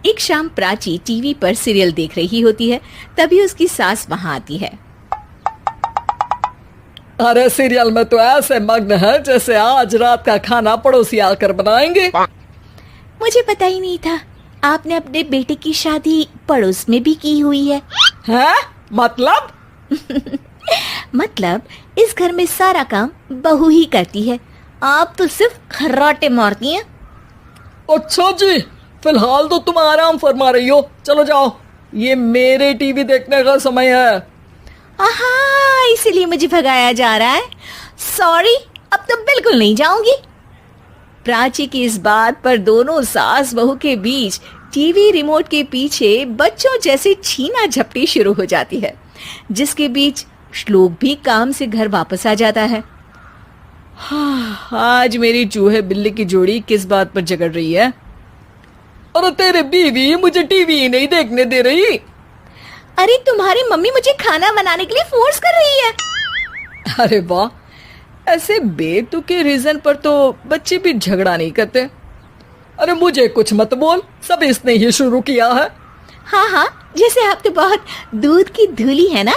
एक शाम प्राची टीवी पर सीरियल देख रही होती है। तभी उसकी सास वहां आती है। अरे सीरियल में तो ऐसे मग्न है जैसे आज रात का खाना पड़ोसी आकर बनाएंगे। मुझे पता ही नहीं था आपने अपने बेटे की शादी पड़ोस में भी की हुई है। हैं? मतलब? मतलब इस घर में सारा काम बहू ही करती है, आप तो सिर्फ खर्राटे मारती हैं। अच्छा जी, फिलहाल तो तुम आराम फरमा रही हो, चलो जाओ, ये मेरे टीवी देखने का समय है। आहा, इसीलिए मुझे भगाया जा रहा है। सॉरी, अब तो बिल्कुल नहीं जाऊंगी। प्राची की इस बात पर दोनों सास बहू के बीच टीवी रिमोट के पीछे बच्चों जैसे छीना झपटी शुरू हो जाती है, जिसके बीच श्लोक भी काम से घर वापस आ जाता है। हाँ, आज मेरी चूहे बिल्ली की जोड़ी किस बात पर झगड़ रही है? अरे तेरे बीवी मुझे टीवी ही नहीं देखने दे रही। अरे तुम्हारी मम्मी मुझे खाना बनाने के लिए फोर्स कर रही है। अरे वाह, ऐसे बेतुके रीजन पर तो बच्चे भी झगड़ा नहीं करते। अरे मुझे कुछ मत बोल, सब इसने ही शुरू किया है। हाँ हाँ, जैसे आप तो बहुत दूध की धूली है ना।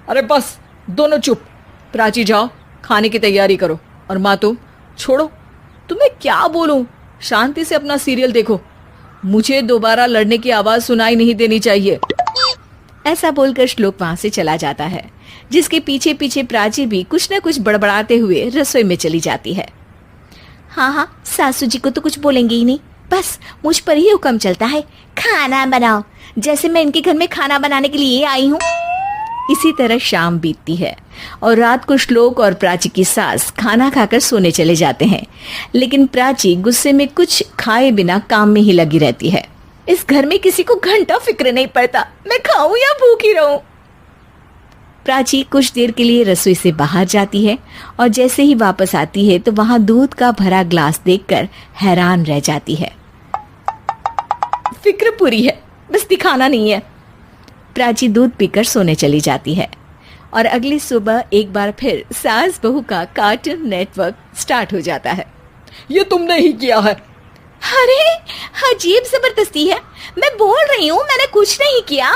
अरे बस, दोनों चुप। प्राची जाओ, खाने की तैयारी करो। और माँ तुम छोड़ो, तुम्हें क्या बोलूं, शांति से अपना सीरियल देखो, मुझे दोबारा लड़ने की आवाज सुनाई नहीं देनी चाहिए। ऐसा बोलकर श्लोक वहां से चला जाता है, जिसके पीछे पीछे प्राची भी कुछ न कुछ बड़बड़ाते हुए रसोई में चली जाती है। हाँ हाँ, सासू जी को तो कुछ बोलेंगे ही नहीं, बस मुझ पर ही हुक्म चलता है, खाना बनाओ, जैसे मैं इनके घर में खाना बनाने के लिए आई हूँ। इसी तरह शाम बीतती है और रात को श्लोक और प्राची की सास खाना खाकर सोने चले जाते हैं, लेकिन प्राची गुस्से में कुछ खाए बिना काम में ही लगी रहती है। इस घर में किसी को घंटा फिक्र नहीं पड़ता, मैं खाऊं या भूखी रहूं। प्राची कुछ देर के लिए रसोई से बाहर जाती है और जैसे ही वापस आती है तो वहां दूध का भरा ग्लास देखकर हैरान रह जाती है। फिक्र पूरी है, बस दिखाना नहीं है। प्राची दूध पीकर सोने चली जाती है और अगली सुबह एक बार फिर सास बहू का कार्टून नेटवर्क स्टार्ट हो जाता है। ये तुमने ही किया है। अरे अजीब जबरदस्ती है, मैं बोल रही हूँ मैंने कुछ नहीं किया।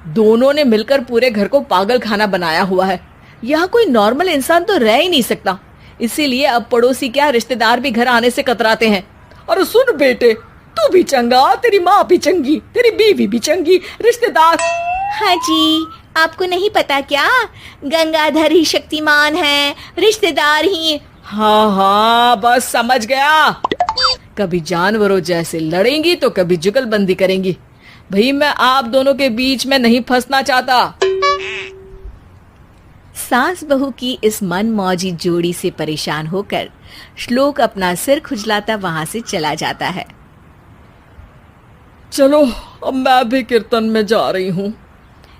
दोनों ने मिलकर पूरे घर को पागल खाना बनाया हुआ है। यहाँ कोई नॉर्मल इंसान तो रह ही नहीं सकता, इसीलिए अब पड़ोसी क्या रिश्तेदार भी घर आने से कतराते हैं। और सुन बेटे, तू भी चंगा, तेरी माँ भी चंगी, तेरी बीवी भी चंगी, रिश्तेदार। हाँ जी, आपको नहीं पता क्या, गंगाधर ही शक्तिमान है, रिश्तेदार ही। हाँ हाँ, बस समझ गया। कभी जानवरों जैसे लड़ेंगी तो कभी जुगलबंदी करेंगी। भाई मैं आप दोनों के बीच में नहीं फंसना चाहता। सास बहू की इस मनमौजी जोड़ी से परेशान होकर श्लोक अपना सिर खुजलाता वहां से चला जाता है। चलो अब मैं भी कीर्तन में जा रही हूँ।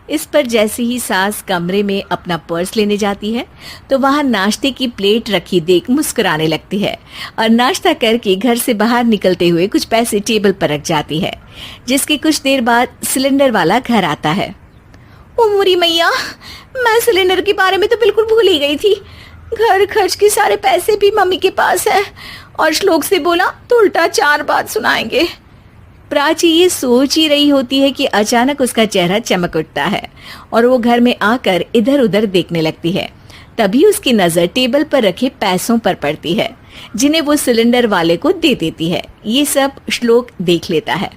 इस पर जैसे ही सास कमरे में अपना पर्स लेने जाती है तो वहां नाश्ते की प्लेट रखी देख मुस्कुराने लगती है और नाश्ता करके घर से बाहर निकलते हुए कुछ पैसे टेबल पर रख जाती है, जिसके कुछ देर बाद सिलेंडर वाला घर आता है। ओ मोरी मैया, मैं सिलेंडर के बारे में तो बिल्कुल भूल ही गई थी। घर खर्च के सारे पैसे भी मम्मी के पास है और श्लोक से बोला तो उल्टा 4 बात सुनाएंगे। प्राची ये सोच ही रही होती है कि अचानक उसका चेहरा चमक उठता है और वो घर में आकर इधर उधर देखने लगती है। तभी उसकी नजर टेबल पर रखे पैसों पर पड़ती है, जिन्हें वो सिलेंडर वाले को दे देती है। ये सब श्लोक देख लेता है।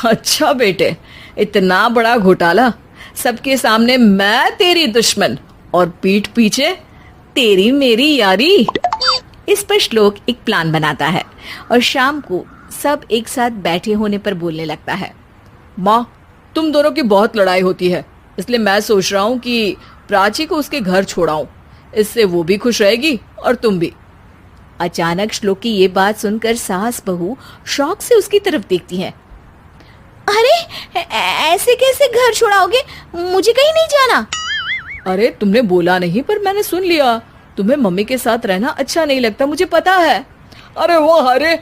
अच्छा बेटे, इतना बड़ा घोटाला, सबके सामने मैं तेरी दुश्मन और पीठ पीछे तेरी मेरी यारी। इस पर श्लोक एक प्लान बनाता है और शाम को सब एक साथ बैठे होने पर बोलने लगता है। माँ, तुम दोनों की बहुत लड़ाई होती है, इसलिए मैं सोच रहा हूँ कि प्राची को उसके घर छोड़ाऊं, इससे वो भी खुश रहेगी और तुम भी। अचानक श्लोक की ये बात सुनकर सास बहू शौक से उसकी तरफ देखती है। अरे ऐसे कैसे घर छोड़ाओगे, मुझे कहीं नहीं जाना। अरे तुमने बोला नहीं पर मैंने सुन लिया, तुम्हें मम्मी के साथ रहना अच्छा नहीं लगता, मुझे पता है। अरे वाह, अरे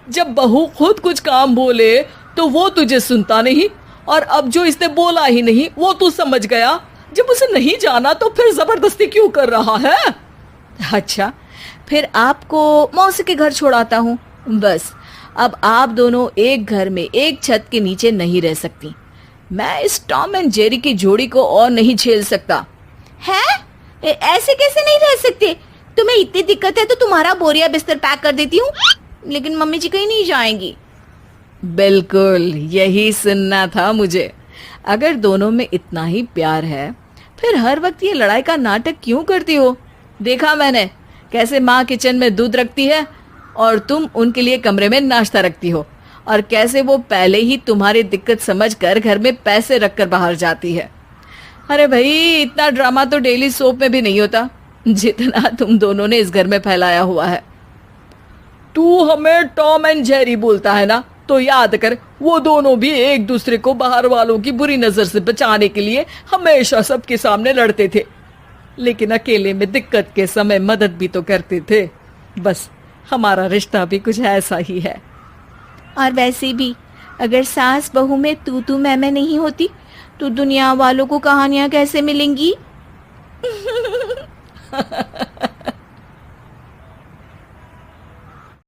जब बहू खुद कुछ काम बोले तो वो तुझे सुनता नहीं, और अब जो इसने बोला ही नहीं वो तू समझ गया। जब उसे नहीं जाना तो फिर जबरदस्ती क्यों कर रहा है? अच्छा, फिर आपको मौसी के घर छोड़ाता हूँ, बस अब आप दोनों एक घर में एक छत के नीचे नहीं रह सकती। मैं इस टॉम एंड जेरी की जोड़ी को और नहीं झेल सकता। है? ऐसे कैसे नहीं रह सकते? तुम्हें इतनी दिक्कत है तो तुम्हारा बोरिया बिस्तर पैक कर देती हूँ, लेकिन मम्मी जी कहीं नहीं जाएंगी। बिल्कुल यही सुनना था मुझे। अगर दोनों में इतना ही प्यार है फिर हर वक्त ये लड़ाई का नाटक क्यों करती हो? देखा मैंने कैसे माँ किचन में दूध रखती है और तुम उनके लिए कमरे में नाश्ता रखती हो, और कैसे वो पहले ही तुम्हारी दिक्कत समझकर घर में पैसे रखकर बाहर जाती है। अरे भाई, इतना ड्रामा तो डेली सोप में भी नहीं होता जितना तुम दोनों ने इस घर में फैलाया हुआ है। तू हमें टॉम एंड जेरी बोलता है ना, तो याद कर वो दोनों भी एक दूसरे को बाहर वालों की बुरी नजर से बचाने के लिए हमेशा सबके सामने लड़ते थे, लेकिन अकेले में दिक्कत के समय मदद भी तो करते थे। बस हमारा रिश्ता भी कुछ ऐसा ही है। और वैसे भी अगर सास बहू में तू मैं नहीं होती तो दुनिया वालों को कहानियां कैसे मिलेंगी?